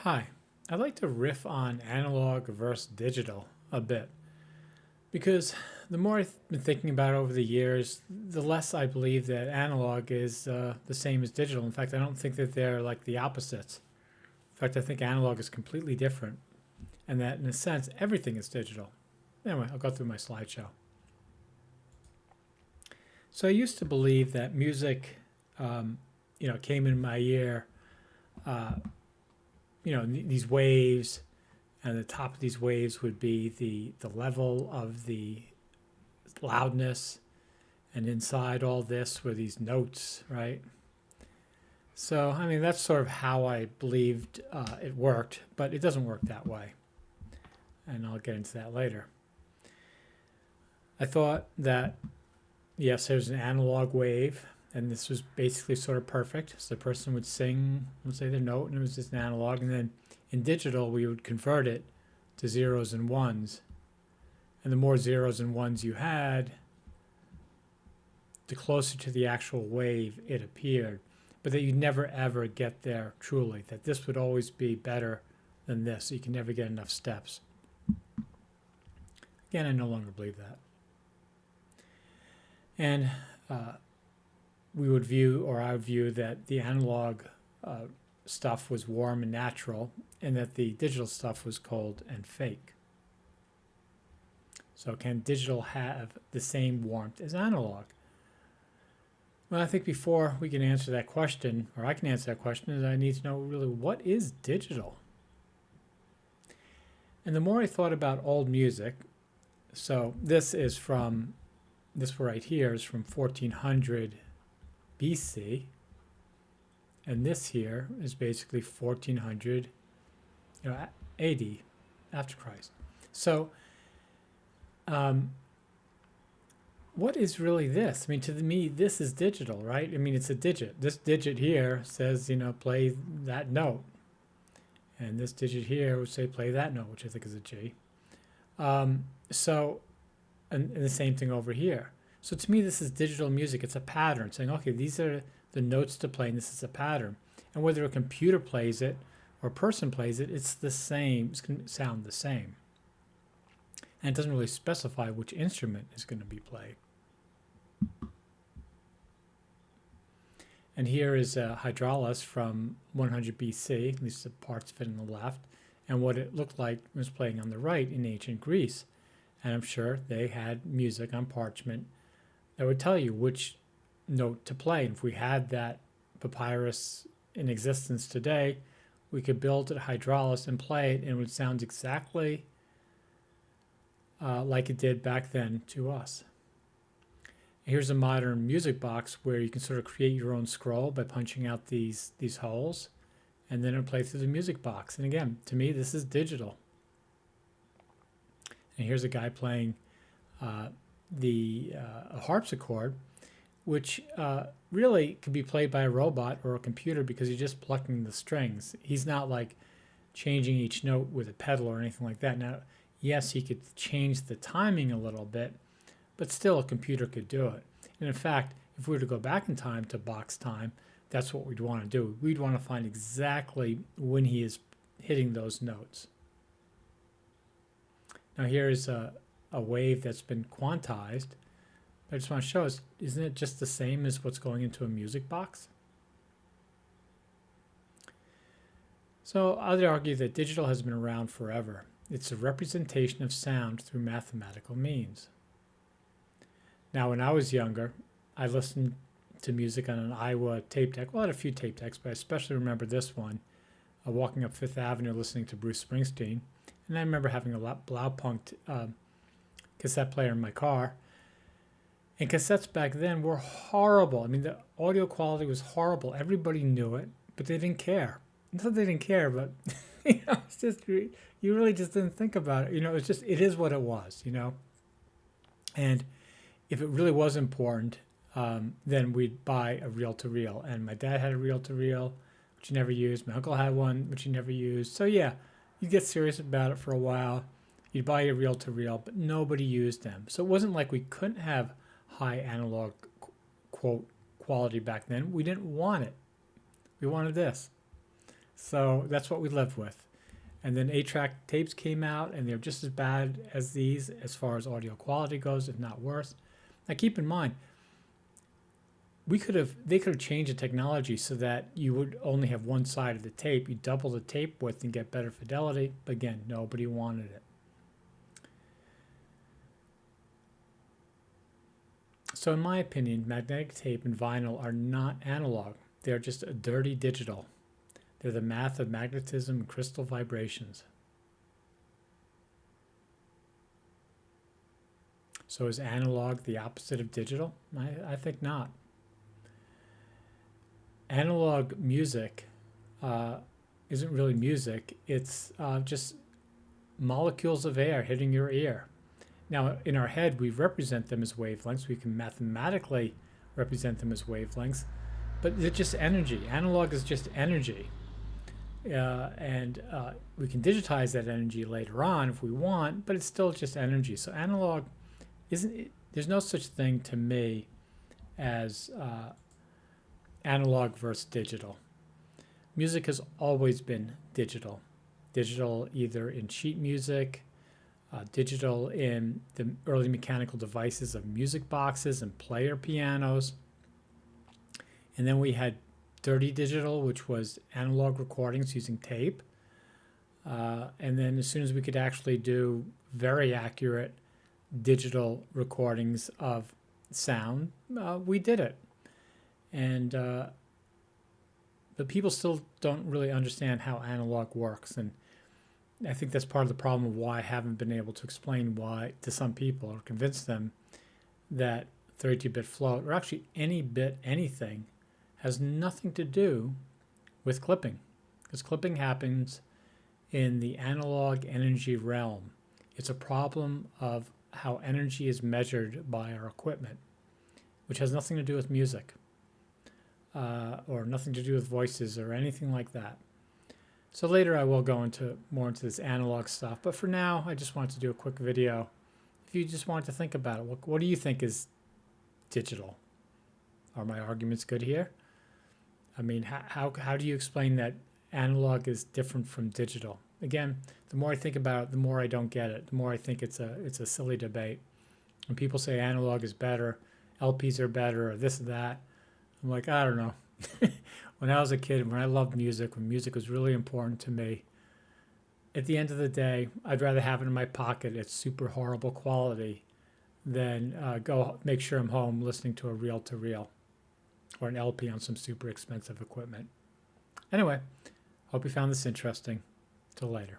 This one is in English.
Hi, I'd like to riff on analog versus digital a bit because the more I've been thinking about it over the years, the less I believe that analog is the same as digital. In fact, I don't think that they're like the opposites. In fact, I think analog is completely different, and that in a sense, everything is digital. Anyway, I'll go through my slideshow. So I used to believe that music, um, came in my ear, uh, these waves, and the top of these waves would be the level of the loudness, and inside all this were these notes, right? So I mean that's sort of how I believed it worked, but it doesn't work that way, and I'll get into that later. I thought that yes, there's an analog wave, and this was basically sort of perfect. So the person would sing, let's say, their note, and it was just an analog, and then in digital we would convert it to zeros and ones, and the more zeros and ones you had, the closer to the actual wave it appeared, but that you'd never ever get there truly, that this would always be better than this. So you can never get enough steps. Again, I no longer believe that. And uh, we would view, or I would view, that the analog uh, stuff was warm and natural, and that the digital stuff was cold and fake. So, can digital have the same warmth as analog? Well, I think before we can answer that question, or I can answer that question, is I need to know really what is digital? And the more I thought about old music, so this right here is from 1400 BC, and this here is basically 1400 AD, after Christ. So, um, what is really this? I mean, to me, this is digital, right? I mean, it's a digit. This digit here says, play that note. And this digit here would say play that note, which I think is a G. So, and the same thing over here. So to me, this is digital music. It's a pattern saying, okay, these are the notes to play, and this is a pattern. And whether a computer plays it or a person plays it, it's the same. It's going to sound the same. And it doesn't really specify which instrument is going to be played. And here is a hydraulis from 100 BC, at least the parts fit on the left, and what it looked like was playing on the right in ancient Greece. And I'm sure they had music on parchment that would tell you which note to play. And if we had that papyrus in existence today, we could build a hydraulis and play it, and it would sound exactly like it did back then to us. Here's a modern music box where you can sort of create your own scroll by punching out these holes, and then it'll play through the music box. And again, to me, this is digital. And here's a guy playing a harpsichord, which really could be played by a robot or a computer because he's just plucking the strings. He's not like changing each note with a pedal or anything like that. Now, yes, he could change the timing a little bit, but still a computer could do it. And in fact, if we were to go back in time to Bach's time, that's what we'd want to do. We'd want to find exactly when he is hitting those notes. Now here's a wave that's been quantized. I just want to show us, isn't it just the same as what's going into a music box? So I'd argue that digital has been around forever. It's a representation of sound through mathematical means. Now, when I was younger, I listened to music on an Iowa tape deck. Well, I had a few tape decks, but I especially remember this one, walking up Fifth Avenue listening to Bruce Springsteen. And I remember having a Blaupunkt cassette player in my car. And cassettes back then were horrible. I mean, the audio quality was horrible. Everybody knew it, but they didn't care. Not that they didn't care, but it's just you really just didn't think about it. It's just it is what it was. And if it really was important, then we'd buy a reel-to-reel. And my dad had a reel-to-reel, which he never used. My uncle had one, which he never used. So yeah, you'd get serious about it for a while. You'd buy a reel-to-reel, but nobody used them. So it wasn't like we couldn't have high analog quote quality back then. We didn't want it. We wanted this. So that's what we lived with. And then 8-track tapes came out, and they're just as bad as these as far as audio quality goes, if not worse. Now keep in mind, they could have changed the technology so that you would only have one side of the tape. You double the tape width and get better fidelity. But again, nobody wanted it. So in my opinion, magnetic tape and vinyl are not analog. They're just a dirty digital. They're the math of magnetism and crystal vibrations. So is analog the opposite of digital? I think not. Analog music isn't really music. It's just molecules of air hitting your ear. Now, in our head, we represent them as wavelengths. We can mathematically represent them as wavelengths, but they're just energy. Analog is just energy. And we can digitize that energy later on if we want, but it's still just energy. So analog there's no such thing to me as analog versus digital. Music has always been digital. Digital either in sheet music, digital in the early mechanical devices of music boxes and player pianos. And then we had dirty digital, which was analog recordings using tape. And then as soon as we could actually do very accurate digital recordings of sound, we did it. And but people still don't really understand how analog works. And I think that's part of the problem of why I haven't been able to explain why to some people or convince them that 32-bit float or actually any bit anything has nothing to do with clipping, because clipping happens in the analog energy realm. It's a problem of how energy is measured by our equipment, which has nothing to do with music or nothing to do with voices or anything like that. So later I will go more into this analog stuff, but for now I just wanted to do a quick video. If you just wanted to think about it, what do you think is digital? Are my arguments good here? I mean, how do you explain that analog is different from digital? Again, the more I think about it, the more I don't get it. The more I think it's a silly debate. When people say analog is better, LPs are better, or this or that, I'm like, I don't know. When I was a kid, when I loved music, when music was really important to me, at the end of the day, I'd rather have it in my pocket at super horrible quality than go make sure I'm home listening to a reel-to-reel or an LP on some super expensive equipment. Anyway, hope you found this interesting. Till later.